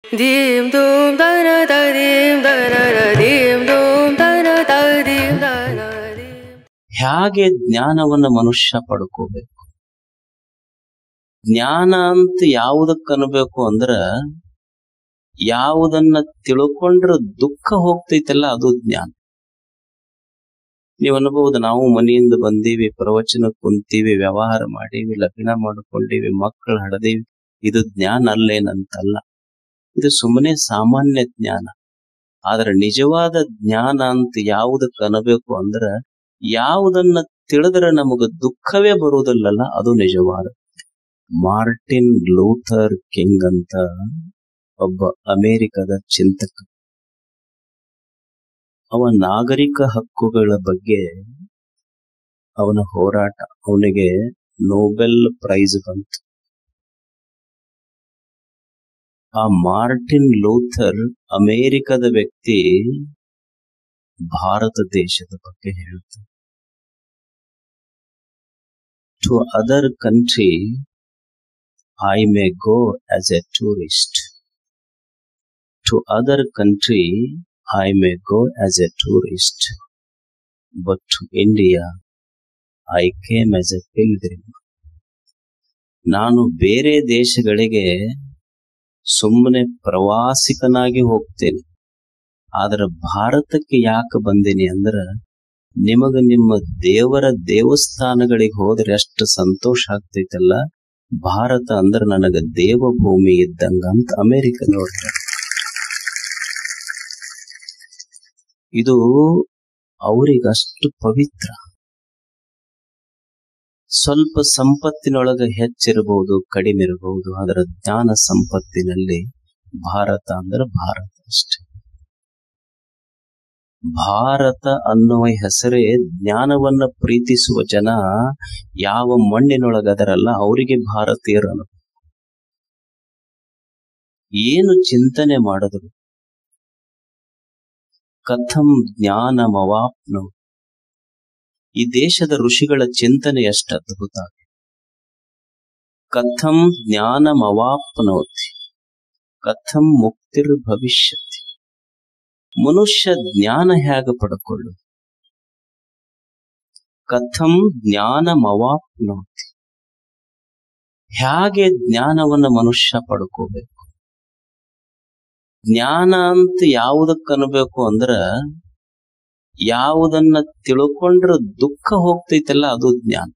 dim dum dana da dim dana da dim dum dana da dim dana dim. ಹೇಗೆ ಜ್ಞಾನವನ್ನ ಮನುಷ್ಯ ಪಡ್ಕೋಬೇಕು? ಜ್ಞಾನ ಅಂತ ಯಾವುದಕ್ಕೆ ಅನ್ಬೇಕು ಅಂದ್ರ, ಯಾವುದನ್ನ ತಿಳ್ಕೊಂಡ್ರ ದುಃಖ ಹೋಗ್ತೈತಲ್ಲ ಅದು ಜ್ಞಾನ. ನೀವ್ ಅನ್ಬಹುದು, ನಾವು ಮನೆಯಿಂದ ಬಂದೀವಿ, ಪ್ರವಚನ ಕುಂತೀವಿ, ವ್ಯವಹಾರ ಮಾಡೀವಿ, ಲಗ್ನ ಮಾಡ್ಕೊಂಡೀವಿ, ಮಕ್ಕಳು ಹಡದೀವಿ, ಇದು ಜ್ಞಾನ ಅಲ್ಲೇನಂತಲ್ಲ. ಇದು ಸುಮ್ಮನೆ ಸಾಮಾನ್ಯ ಜ್ಞಾನ. ಆದ್ರೆ ನಿಜವಾದ ಜ್ಞಾನ ಅಂತ ಯಾವುದಕ್ಕೆ ಅನ್ಬೇಕು ಅಂದ್ರ, ಯಾವುದನ್ನ ತಿಳಿದ್ರೆ ನಮಗ ದುಃಖವೇ ಬರುವುದಿಲ್ಲಲ್ಲ ಅದು ನಿಜವಾದ. ಮಾರ್ಟಿನ್ ಲೂಥರ್ ಕಿಂಗ್ ಅಂತ ಒಬ್ಬ ಅಮೆರಿಕದ ಚಿಂತಕ. ಅವ ನಾಗರಿಕ ಹಕ್ಕುಗಳ ಬಗ್ಗೆ ಅವನ ಹೋರಾಟ, ಅವನಿಗೆ ನೊಬೆಲ್ ಪ್ರೈಸ್ ಬಂತು. ಆ ಮಾರ್ಟಿನ್ ಲೂಥರ್ ಅಮೆರಿಕದ ವ್ಯಕ್ತಿ ಭಾರತ ದೇಶದ ಬಗ್ಗೆ ಹೇಳ್ತಾನೆ. To other country I may go as a tourist. To other country, I may go as a tourist. But to India, I came as a pilgrim. ನಾನು ಬೇರೆ ದೇಶಗಳಿಗೆ ಸುಮ್ಮನೆ ಪ್ರವಾಸಿಕನಾಗಿ ಹೋಗ್ತೇನೆ. ಆದ್ರೆ ಭಾರತಕ್ಕೆ ಯಾಕೆ ಬಂದೀನಿ ಅಂದ್ರ, ನಿಮಗ ನಿಮ್ಮ ದೇವರ ದೇವಸ್ಥಾನಗಳಿಗೆ ಹೋದ್ರೆ ಎಷ್ಟು ಸಂತೋಷ ಆಗ್ತೈತಲ್ಲ, ಭಾರತ ಅಂದ್ರೆ ನನಗ ದೇವಭೂಮಿ ಇದ್ದಂಗ ಅಂತ ಅಮೆರಿಕದವ್ರು ಹೇಳ್ತಾರೆ. ಇದು ಅವರಿಗಷ್ಟು ಪವಿತ್ರ. ಸ್ವಲ್ಪ ಸಂಪತ್ತಿನೊಳಗ ಹೆಚ್ಚಿರಬಹುದು, ಕಡಿಮೆ ಇರಬಹುದು, ಅದರ ಜ್ಞಾನ ಸಂಪತ್ತಿನಲ್ಲಿ ಭಾರತ ಅಂದ್ರೆ ಭಾರತ ಅಷ್ಟೆ. ಭಾರತ ಅನ್ನುವ ಹೆಸರೇ ಜ್ಞಾನವನ್ನ ಪ್ರೀತಿಸುವ ಜನ ಯಾವ ಮಣ್ಣಿನೊಳಗದರಲ್ಲ ಅವರಿಗೆ ಭಾರತೀಯರನ್ನು ಏನು ಚಿಂತನೆ ಮಾಡಿದ್ರು. ಕಥಂ ಜ್ಞಾನಮವಾಪ್ನೋ, ಈ ದೇಶದ ಋಷಿಗಳ ಚಿಂತನೆ ಎಷ್ಟು ಅದ್ಭುತ. ಕಥಂ ಜ್ಞಾನಮವಾಪ್ನೋತಿ ಕಥಂ ಮುಕ್ತಿರ್ ಭವಿಷ್ಯತಿ. ಮನುಷ್ಯ ಜ್ಞಾನ ಹೇಗೆ ಪಡ್ಕೊಳ್ಳು? ಕಥಂ ಜ್ಞಾನಮವಾಪ್ನೋತಿ, ಹೇಗೆ ಜ್ಞಾನವನ್ನ ಮನುಷ್ಯ ಪಡ್ಕೋಬೇಕು? ಜ್ಞಾನ ಅಂತ ಯಾವುದಕ್ಕೆ ಅನ್ಬೇಕು ಅಂದ್ರ, ಯಾವುದನ್ನ ತಿಳ್ಕೊಂಡ್ರ ದುಃಖ ಹೋಗ್ತೈತಲ್ಲ ಅದು ಜ್ಞಾನ.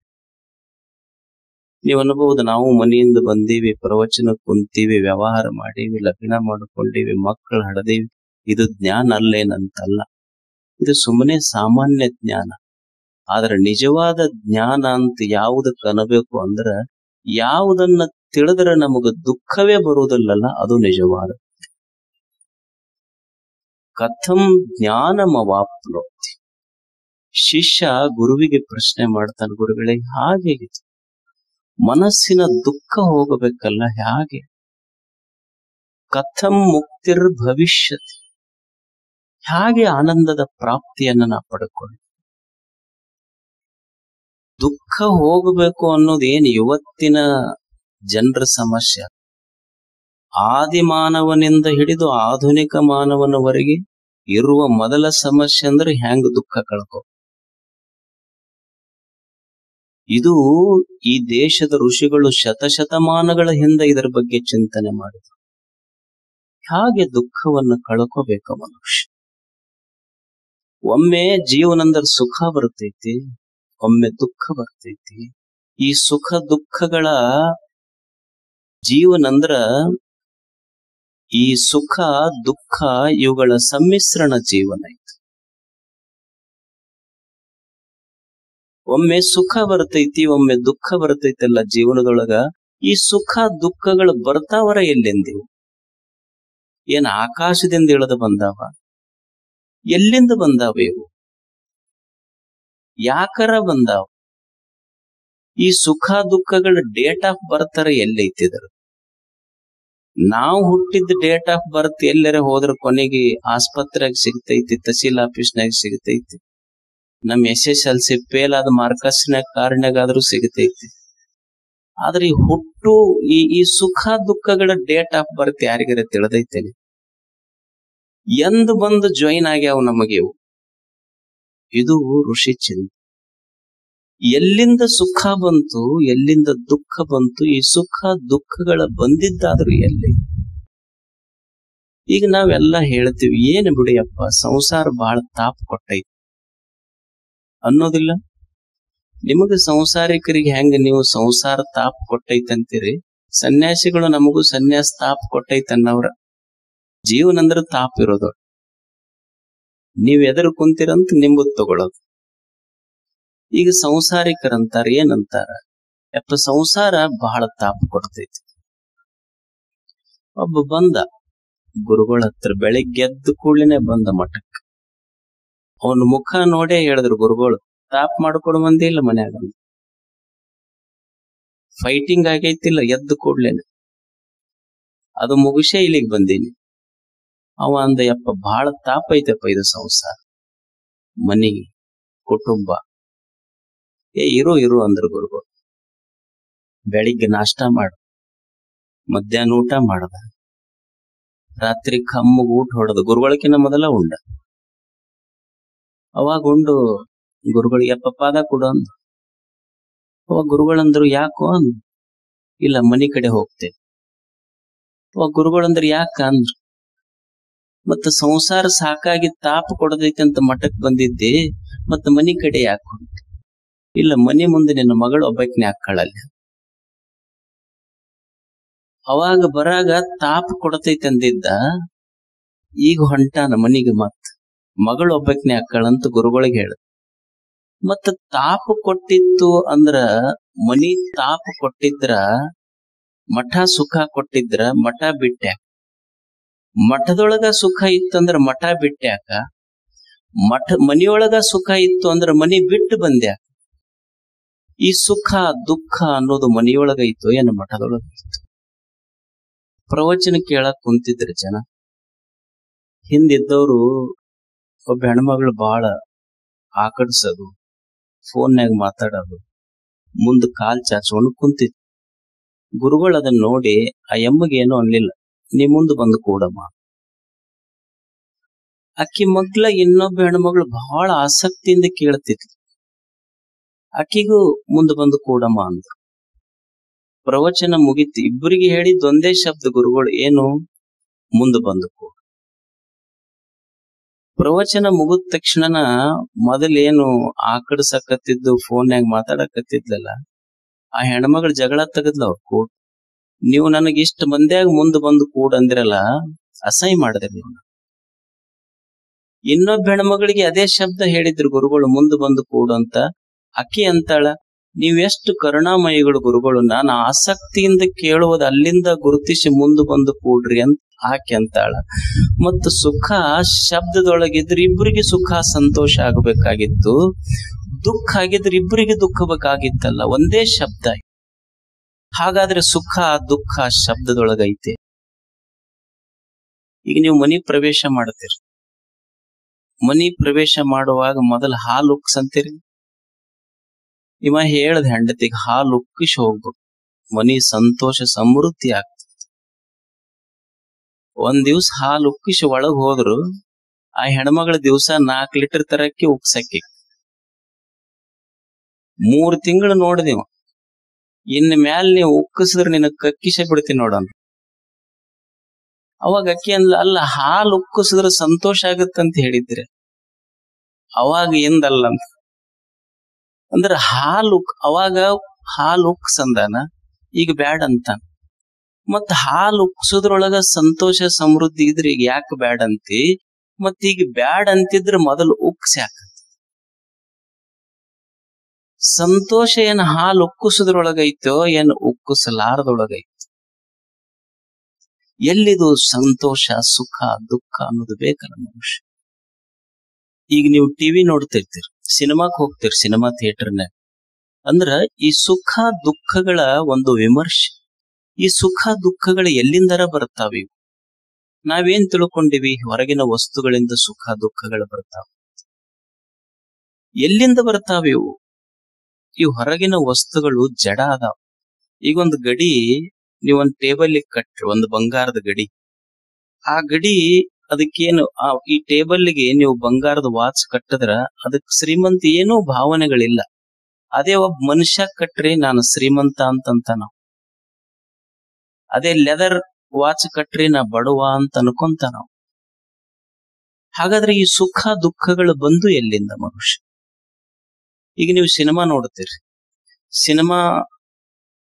ನೀವ್ ಅನ್ಬಹುದು, ನಾವು ಮನೆಯಿಂದ ಬಂದೀವಿ, ಪ್ರವಚನ ಕುಂತೀವಿ, ವ್ಯವಹಾರ ಮಾಡೀವಿ, ಲಗ್ನ ಮಾಡ್ಕೊಂಡೀವಿ, ಮಕ್ಕಳು ಹಡದೀವಿ, ಇದು ಜ್ಞಾನ ಅಲ್ಲೇನಂತಲ್ಲ. ಇದು ಸುಮ್ಮನೆ ಸಾಮಾನ್ಯ ಜ್ಞಾನ. ಆದ್ರೆ ನಿಜವಾದ ಜ್ಞಾನ ಅಂತ ಯಾವುದಕ್ಕೆ ಅನ್ಬೇಕು ಅಂದ್ರ, ಯಾವುದನ್ನ ತಿಳಿದ್ರೆ ನಮಗ ದುಃಖವೇ ಬರುವುದಿಲ್ಲಲ್ಲ ಅದು ನಿಜವಾದ. ಕಥಂ ಜ್ಞಾನಮವಾಪ್ನೋತಿ. ಶಿಷ್ಯ ಗುರುವಿಗೆ ಪ್ರಶ್ನೆ ಮಾಡ್ತಾನೆ, ಗುರುಗಳೇ ಹಾಗೆ ಮನಸ್ಸಿನ ದುಃಖ ಹೋಗಬೇಕಲ್ಲ, ಹೇಗೆ? ಕಥಂ ಮುಕ್ತಿರ್ ಭವಿಷ್ಯತಿ, ಹೇಗೆ ಆನಂದದ ಪ್ರಾಪ್ತಿಯನ್ನ ನಾ ಪಡ್ಕೊಳ್ಳಿ? ದುಃಖ ಹೋಗಬೇಕು ಅನ್ನೋದೇನು ಇವತ್ತಿನ ಜನರ ಸಮಸ್ಯೆ. ಆದಿಮಾನವನಿಂದ ಹಿಡಿದು ಆಧುನಿಕ ಮಾನವನವರೆಗೆ ಇರುವ ಮೊದಲ ಸಮಸ್ಯೆ ಅಂದ್ರೆ ಹೆಂಗ ದುಃಖ ಕಳ್ಕೊ. ಇದು ಈ ದೇಶದ ಋಷಿಗಳು ಶತಶತಮಾನಗಳ ಹಿಂದೆ ಇದರ ಬಗ್ಗೆ ಚಿಂತನೆ ಮಾಡಿದ್ರು. ಹಾಗೆ ದುಃಖವನ್ನು ಕಳ್ಕೋಬೇಕ ಮನುಷ್ಯ. ಒಮ್ಮೆ ಜೀವನಂದ್ರ ಸುಖ ಬರ್ತೈತಿ, ಒಮ್ಮೆ ದುಃಖ ಬರ್ತೈತಿ. ಈ ಸುಖ ದುಃಖಗಳ ಜೀವನಂದ್ರ, ಈ ಸುಖ ದುಃಖ ಇವುಗಳ ಸಮ್ಮಿಶ್ರಣ ಜೀವನ ಐತಿ. ಒಮ್ಮೆ ಸುಖ ಬರ್ತೈತಿ, ಒಮ್ಮೆ ದುಃಖ ಬರ್ತೈತಲ್ಲ ಜೀವನದೊಳಗ. ಈ ಸುಖ ದುಃಖಗಳು ಬರ್ತಾವರ ಎಲ್ಲಿಂದಿವು? ಏನ್ ಆಕಾಶದಿಂದ ಇಳಿದು ಬಂದಾವ? ಎಲ್ಲಿಂದ ಬಂದಾವ ಇವು? ಯಾಕರ ಬಂದಾವ? ಈ ಸುಖ ದುಃಖಗಳ ಡೇಟ್ ಆಫ್ ಬರ್ತರ ಎಲ್ಲೈತಿದ್ರು? ನಾವು ಹುಟ್ಟಿದ ಡೇಟ್ ಆಫ್ ಬರ್ತ್ ಎಲ್ಲರ ಹೋದ್ರ ಕೊನೆಗೆ ಆಸ್ಪತ್ರೆಗೆ ಸಿಗ್ತೈತಿ, ತಹಸೀಲ್ ಆಫೀಸ್ನಾಗ ಸಿಗ್ತೈತಿ, ನಮ್ SSLC ಫೇಲ್ ಆದ ಮಾರ್ಕಸ್ನಾಗ ಕಾರಣಗಾದ್ರೂ ಸಿಗ್ತೈತಿ. ಆದ್ರೆ ಈ ಹುಟ್ಟು ಈ ಸುಖ ದುಃಖಗಳ ಡೇಟ್ ಆಫ್ ಬರ್ತ್ ಯಾರಿಗಾರ ತಿಳಿದೈತೇನೆ? ಎಂದು ಬಂದು ಜಾಯಿನ್ ಆಗ್ಯಾವ ನಮಗೆ ಇವು? ಇದು ಋಷಿ ಚಿಂತೆ. ಎಲ್ಲಿಂದ ಸುಖ ಬಂತು, ಎಲ್ಲಿಂದ ದುಃಖ ಬಂತು? ಈ ಸುಖ ದುಃಖಗಳ ಬಂದಿದ್ದಾದ್ರೂ ಎಲ್ಲಿ? ಈಗ ನಾವೆಲ್ಲ ಹೇಳ್ತೀವಿ, ಏನು ಬಿಡಿಯಪ್ಪ ಸಂಸಾರ ಬಹಳ ತಾಪ ಕೊಟ್ಟೈತಿ ಅನ್ನೋದಿಲ್ಲ. ನಿಮಗೆ ಸಂಸಾರಿಕರಿಗೆ ಹೆಂಗ ನೀವು ಸಂಸಾರ ತಾಪ ಕೊಟ್ಟೈತಂತೀರಿ, ಸನ್ಯಾಸಿಗಳು ನಮಗೂ ಸನ್ಯಾಸ ತಾಪ ಕೊಟ್ಟೈತನ್ನವ್ರ. ಜೀವನ ಅಂದ್ರ ತಾಪ ಇರೋದು. ನೀವ್ ಎದುರು ಕುಂತಿರಂತ ನಿಂಬುದ್ ತಗೊಳೋದು. ಈಗ ಸಂಸಾರಿಕರಂತಾರ ಏನಂತಾರ, ಯಪ್ಪ ಸಂಸಾರ ಬಹಳ ತಾಪ ಕೊಡ್ತೈತಿ. ಒಬ್ಬ ಬಂದ ಗುರುಗಳ ಹತ್ರ, ಬೆಳಿಗ್ಗೆ ಎದ್ದು ಕೂಡ್ಲೇನೆ ಬಂದ ಮಠಕ್ಕೆ. ಅವನ ಮುಖ ನೋಡೇ ಹೇಳಿದ್ರು ಗುರುಗಳು, ತಾಪ ಮಾಡ್ಕೊಡು ಮಂದಿ ಇಲ್ಲ ಮನ್ಯಾಗ, ಫೈಟಿಂಗ್ ಆಗೈತಿಲ್ಲ ಎದ್ದು ಕೂಡ್ಲೇನೆ, ಅದು ಮುಗಿಸೇ ಇಲ್ಲಿಗೆ ಬಂದೀನಿ. ಅವ ಅಂದ, ಯಪ್ಪ ಬಹಳ ತಾಪ ಐತಪ್ಪ ಇದು ಸಂಸಾರ, ಮನಿ ಕುಟುಂಬ. ಇರು ಅಂದ್ರ ಗುರುಗಳು. ಬೆಳಿಗ್ಗೆ ನಾಷ್ಟ ಮಾಡ, ಮಧ್ಯಾಹ್ನ ಊಟ ಮಾಡದ, ರಾತ್ರಿ ಕಮ್ಮಗ್ ಊಟ ಹೊಡೆದ, ಗುರುಗಳಕಿನ್ನ ಮೊದಲ ಉಂಡ. ಅವಾಗ ಉಂಡು ಗುರುಗಳು ಯಪ್ಪ ಪಾದ ಕೊಡು ಅಂದ. ಅವಾಗ ಗುರುಗಳಂದ್ರು ಯಾಕೋ ಅಂದ್. ಇಲ್ಲ ಮನಿ ಕಡೆ ಹೋಗ್ತೇನೆ. ಅವಾಗ ಗುರುಗಳಂದ್ರ ಯಾಕ ಅಂದ್ರು. ಮತ್ತ ಸಂಸಾರ ಸಾಕಾಗಿ ತಾಪ ಕೊಡದೈತಿ ಅಂತ ಮಠಕ್ ಬಂದಿದ್ದೆ, ಮತ್ತ ಮನಿ ಕಡೆ ಯಾಕೆ ಹೊಂಟ? ಇಲ್ಲ ಮನಿ ಮುಂದೆ ನಿನ್ನ ಮಗಳು ಒಬ್ಬಾಕಿನೇ ಹಾಕಳಲ್ಲ. ಅವಾಗ ಬರಾಗ ತಾಪ ಕೊಡತೈತಿ ಅಂದಿದ್ದ, ಈಗ ಹೊಂಟಾನ ಮನಿಗೆ, ಮತ್ ಮಗಳು ಒಬ್ಬಾಕಿನೇ ಹಾಕಳಂತ ಗುರುಗಳಿಗೆ ಹೇಳ. ಮತ್ತ ತಾಪ ಕೊಟ್ಟಿತ್ತು ಅಂದ್ರ, ಮನಿ ತಾಪ ಕೊಟ್ಟಿದ್ರ, ಮಠ ಸುಖ ಕೊಟ್ಟಿದ್ರ ಮಠ ಬಿಟ್ಟ್ಯಾಕ? ಮಠದೊಳಗ ಸುಖ ಇತ್ತಂದ್ರ ಮಠ ಬಿಟ್ಟ್ಯಾಕ? ಮನಿಯೊಳಗ ಸುಖ ಇತ್ತು ಅಂದ್ರ ಮನಿ ಬಿಟ್ಟು ಬಂದ್ಯಾಕ? ಈ ಸುಖ ದುಃಖ ಅನ್ನೋದು ಮನಿಯೊಳಗ ಇತ್ತು ಏನು ಮಠದೊಳಗ ಇತ್ತು? ಪ್ರವಚನ ಕೇಳಕ್ ಕುಂತಿದ್ರು ಜನ. ಹಿಂದಿದ್ದವ್ರು ಒಬ್ಬ ಹೆಣ್ಮಗಳು ಬಾಳ ಆಕಡ್ಸೋದು, ಫೋನ್ಯಾಗ ಮಾತಾಡೋದು, ಮುಂದ್ ಕಾಲ್ ಚಾಚ್ಕೊಂಡು ಕುಂತಿತ್ತು. ಗುರುಗಳು ಅದನ್ನ ನೋಡಿ ಆ ಎಮ್ಮಗೆ ಏನೋ ಅನ್ಲಿಲ್ಲ, ನೀ ಮುಂದ್ ಬಂದು ಕೂಡಮ್ಮ. ಅಕ್ಕಿ ಮಗ್ಲ ಇನ್ನೊಬ್ಬ ಹೆಣ್ಮಗಳು ಬಹಳ ಆಸಕ್ತಿಯಿಂದ ಕೇಳ್ತಿದ್ಲು. ಅಕ್ಕಿಗೂ ಮುಂದ್ ಬಂದು ಕೂಡಮ್ಮ ಅಂದ್ರು. ಪ್ರವಚನ ಮುಗಿತು. ಇಬ್ಬರಿಗೆ ಹೇಳಿದ್ ಒಂದೇ ಶಬ್ದ ಗುರುಗಳು, ಏನು? ಮುಂದೆ ಬಂದು ಕೂಡು. ಪ್ರವಚನ ಮುಗಿದ ತಕ್ಷಣನ ಮೊದಲೇನು ಆಕಡ್ಸಕತ್ತಿದ್ದು, ಫೋನ್ಯಾಗ ಮಾತಾಡಕತ್ತಿದ್ಲಲ್ಲ, ಆ ಹೆಣ್ಮಗಳ ಜಗಳ ತೆಗದ್ಲ. ಅವ್ರು ಕೂಡ, ನೀವು ನನಗೆ ಇಷ್ಟ ಮಂದ್ಯಾಗ ಮುಂದೆ ಬಂದು ಕೂಡ ಅಂದಿರಲ್ಲ, ಅಸಹ್ಯ ಮಾಡಿದ್ರಿ ನೀವು. ಇನ್ನೊಬ್ಬ ಹೆಣ್ಮಗಳಿಗೆ ಅದೇ ಶಬ್ದ ಹೇಳಿದ್ರು ಗುರುಗಳು, ಮುಂದೆ ಬಂದು ಕೂಡು ಅಂತ. ಅಕ್ಕಿ ಅಂತಾಳ, ನೀವೆಷ್ಟು ಕರುಣಾಮಯಿಗಳು ಗುರುಗಳು, ನಾನು ಆಸಕ್ತಿಯಿಂದ ಕೇಳುವುದು ಅಲ್ಲಿಂದ ಗುರುತಿಸಿ ಮುಂದೆ ಬಂದು ಕೂಡ್ರಿ ಅಂತ ಆಕೆ ಅಂತಾಳ. ಮತ್ತು ಸುಖ ಶಬ್ದದೊಳಗಿದ್ರೆ ಇಬ್ಬರಿಗೆ ಸುಖ ಸಂತೋಷ ಆಗಬೇಕಾಗಿತ್ತು, ದುಃಖ ಆಗಿದ್ರೆ ಇಬ್ಬರಿಗೆ ದುಃಖ ಬೇಕಾಗಿತ್ತಲ್ಲ, ಒಂದೇ ಶಬ್ದ. ಹಾಗಾದ್ರೆ ಸುಖ ದುಃಖ ಶಬ್ದದೊಳಗೈತೆ. ಈಗ ನೀವು ಮನಿ ಪ್ರವೇಶ ಮಾಡ್ತೀರಿ, ಮನಿ ಪ್ರವೇಶ ಮಾಡುವಾಗ ಮೊದಲು ಹಾಲು ಉಕ್ಸಂತೀರಿ. ಇವ ಹೇಳ್ದ ಹೆಂಡತಿಗೆ ಹಾಲು ಉಕ್ಕಿಸಿ ಹೋಗ್ಬೇಕು, ಮನಿ ಸಂತೋಷ ಸಮೃದ್ಧಿ ಆಗ್ತದೆ. ಒಂದ್ ದಿವ್ಸ ಹಾಲು ಉಕ್ಕಿಸಿ ಒಳಗ್ ಹೋದ್ರು, ಆ ಹೆಣ್ಮಗಳ ದಿವ್ಸ 4 ಲೀಟರ್ ತರಕ್ಕೆ ಉಕ್ಸಕ್ಕೆ 3 ತಿಂಗಳು ನೋಡಿದೆವ. ಇನ್ ಮ್ಯಾಲ ನೀವು ಉಕ್ಕಿಸಿದ್ರೆ ನಿನ್ನ ಕಕ್ಕಿಸೇ ಬಿಡ್ತೀನಿ ನೋಡೋಣ. ಅವಾಗ ಅಕ್ಕಿ ಅಂದ್ಲ, ಅಲ್ಲ ಹಾಲು ಉಕ್ಕಿಸಿದ್ರೆ ಸಂತೋಷ ಆಗತ್ತಂತ ಹೇಳಿದ್ರೆ. ಅವಾಗ ಎಂದಲ್ಲ ಅಂತ ಅಂದ್ರೆ ಅವಾಗ ಹಾಲು ಉಕ್ಸಂದಾನ, ಈಗ ಬ್ಯಾಡ್ ಅಂತ. ಮತ್ ಹಾಲು ಉಕ್ಸೋದ್ರೊಳಗ ಸಂತೋಷ ಸಮೃದ್ಧಿ ಇದ್ರೆ ಈಗ ಯಾಕೆ ಬ್ಯಾಡ್ ಅಂತಿ? ಮತ್ ಈಗ ಬ್ಯಾಡ್ ಅಂತಿದ್ರೆ ಮೊದಲು ಉಕ್ಸ್ಯಾಕ? ಸಂತೋಷ ಏನ್ ಹಾಲು ಉಕ್ಕಿಸೋದ್ರೊಳಗೈತೋ ಏನ್ ಉಕ್ಕಿಸಲಾರದೊಳಗೈತೋ? ಎಲ್ಲಿದು ಸಂತೋಷ ಸುಖ ದುಃಖ ಅನ್ನೋದು ಬೇಕಲ್ಲ ಮನುಷ್ಯ. ಈಗ ನೀವು ಟಿವಿ ನೋಡ್ತಿರ್ತೀರಿ, ಸಿನಿಮಾಕ್ ಹೋಗ್ತಿರಿ, ಸಿನಿಮಾ ಥಿಯೇಟರ್ನಾಗ. ಅಂದ್ರ ಈ ಸುಖ ದುಃಖಗಳ ಒಂದು ವಿಮರ್ಶೆ. ಈ ಸುಖ ದುಃಖಗಳು ಎಲ್ಲಿಂದರ ಬರ್ತಾವ? ಇವು ನಾವೇನ್ ತಿಳ್ಕೊಂಡಿವಿ? ಹೊರಗಿನ ವಸ್ತುಗಳಿಂದ ಸುಖ ದುಃಖಗಳು ಬರ್ತಾವ. ಎಲ್ಲಿಂದ ಬರ್ತಾವ ಇವು? ಈ ಹೊರಗಿನ ವಸ್ತುಗಳು ಜಡ ಅದಾವ. ಈಗ ಒಂದು ಗಡಿ ನೀವೊಂದ್ ಟೇಬಲ್ ಕಟ್ರಿ, ಒಂದು ಬಂಗಾರದ ಗಡಿ. ಆ ಗಡಿ ಅದಕ್ಕೇನು ಈ ಟೇಬಲ್ಗೆ ನೀವು ಬಂಗಾರದ ವಾಚ್ ಕಟ್ಟಿದ್ರ ಅದಕ್ ಶ್ರೀಮಂತ ಏನೂ ಭಾವನೆಗಳಿಲ್ಲ. ಅದೇ ಒಬ್ಬ ಮನುಷ್ಯ ಕಟ್ರಿ ನಾನು ಶ್ರೀಮಂತ ಅಂತಂತ ನಾವು. ಅದೇ ಲೆದರ್ ವಾಚ್ ಕಟ್ರಿ ನಾ ಬಡವ ಅಂತ ಅನ್ಕೊಂತ ನಾವು. ಹಾಗಾದ್ರೆ ಈ ಸುಖ ದುಃಖಗಳು ಬಂದು ಎಲ್ಲಿಂದ ಮನುಷ್ಯ? ಈಗ ನೀವು ಸಿನಿಮಾ ನೋಡ್ತೀರಿ, ಸಿನಿಮಾ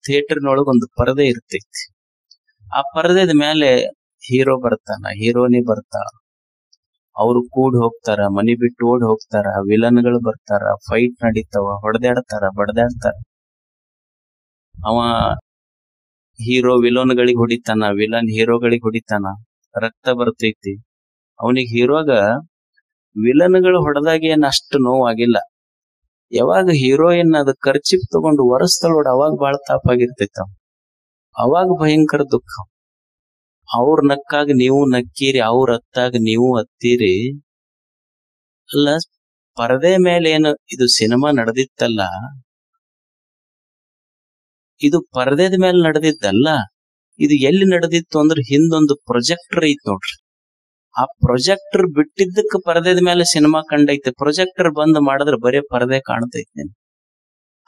ಥಿಯೇಟರ್ನೊಳಗೆ ಒಂದು ಪರದೆ ಇರ್ತೈತಿ. ಆ ಪರದೆದ ಮೇಲೆ ಹೀರೋ ಬರ್ತಾನ, ಹೀರೋನಿ ಬರ್ತಾಳ, ಅವ್ರು ಕೂಡ್ ಹೋಗ್ತಾರ, ಮನಿ ಬಿಟ್ಟು ಓಡ್ ಹೋಗ್ತಾರ, ವಿಲನ್ಗಳು ಬರ್ತಾರ, ಫೈಟ್ ನಡೀತಾವ, ಹೊಡೆದಾಡ್ತಾರ, ಬಡದಾಡ್ತಾರ. ಅವ ಹೀರೋ ವಿಲನ್ಗಳಿಗೆ ಹೊಡಿತಾನ, ವಿಲನ್ ಹೀರೋಗಳಿಗೆ ಹೊಡಿತಾನ, ರಕ್ತ ಬರ್ತೈತಿ. ಅವನಿಗೆ ಹೀರೋಗ ವಿಲನ್ಗಳು ಹೊಡೆದಾಗ ಏನ್ ಅಷ್ಟು ನೋವಾಗಿಲ್ಲ. ಯಾವಾಗ ಹೀರೋಯಿನ್ ಅದು ಖರ್ಚಿಪ್ ತಗೊಂಡು ಒರೆಸ್ತಳೋಡ ಅವಾಗ ಬಾಳ ತಾಪಾಗಿರ್ತೈತ. ಅವಾಗ ಭಯಂಕರ ದುಃಖ. ಅವ್ರ ನಕ್ಕಾಗ ನೀವು ನಕ್ಕೀರಿ, ಅವ್ರ ಹತ್ತಾಗ ನೀವು ಹತ್ತೀರಿ. ಅಲ್ಲ, ಪರದೆ ಮೇಲೆ ಏನು ಇದು ಸಿನಿಮಾ ನಡೆದಿತ್ತಲ್ಲ, ಇದು ಪರದೆದ ಮೇಲೆ ನಡೆದಿದ್ದಲ್ಲ. ಇದು ಎಲ್ಲಿ ನಡೆದಿತ್ತು ಅಂದ್ರೆ ಹಿಂದೊಂದು ಪ್ರೊಜೆಕ್ಟರ್ ಐತ್ ನೋಡ್ರಿ. ಆ ಪ್ರೊಜೆಕ್ಟರ್ ಬಿಟ್ಟಿದ್ದಕ್ಕೆ ಪರದೆದ ಮೇಲೆ ಸಿನಿಮಾ ಕಂಡೈತೆ. ಪ್ರೊಜೆಕ್ಟರ್ ಬಂದ್ ಮಾಡಿದ್ರೆ ಬರೇ ಪರದೆ ಕಾಣ್ತೈತೆ.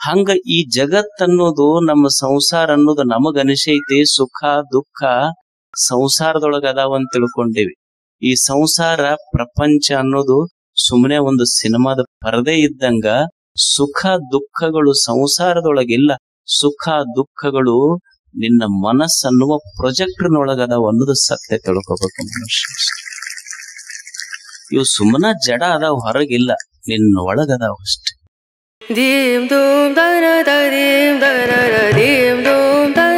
ಹಂಗ ಈ ಜಗತ್ ಅನ್ನೋದು, ನಮ್ಮ ಸಂಸಾರ ಅನ್ನೋದು ನಮಗ ಅನಿಸೈತಿ ಸುಖ ದುಃಖ ಸಂಸಾರದೊಳಗ ಅದಾವಂತ ತಿಳ್ಕೊಂಡಿವಿ. ಈ ಸಂಸಾರ ಪ್ರಪಂಚ ಅನ್ನೋದು ಸುಮ್ಮನೆ ಒಂದು ಸಿನಿಮಾದ ಪರದೆ ಇದ್ದಂಗ. ಸುಖ ದುಃಖಗಳು ಸಂಸಾರದೊಳಗಿಲ್ಲ. ಸುಖ ದುಃಖಗಳು ನಿನ್ನ ಮನಸ್ಸನ್ನುವ ಪ್ರೊಜೆಕ್ಟರ್ನೊಳಗದಾವ ಅನ್ನೋದು ಸತ್ಯ ತಿಳ್ಕೋಬೇಕು ಮನುಷ್ಯ. ಇವು ಸುಮ್ಮನ ಜಡ ಅದಾವ, ಹೊರಗಿಲ್ಲ, ನಿನ್ನ ಒಳಗದಾವ ಅಷ್ಟೆ. ದೀಂ ದೂಂ ದನ ದೀಂ ದನ ದೀಂ ದೂಂ ದನ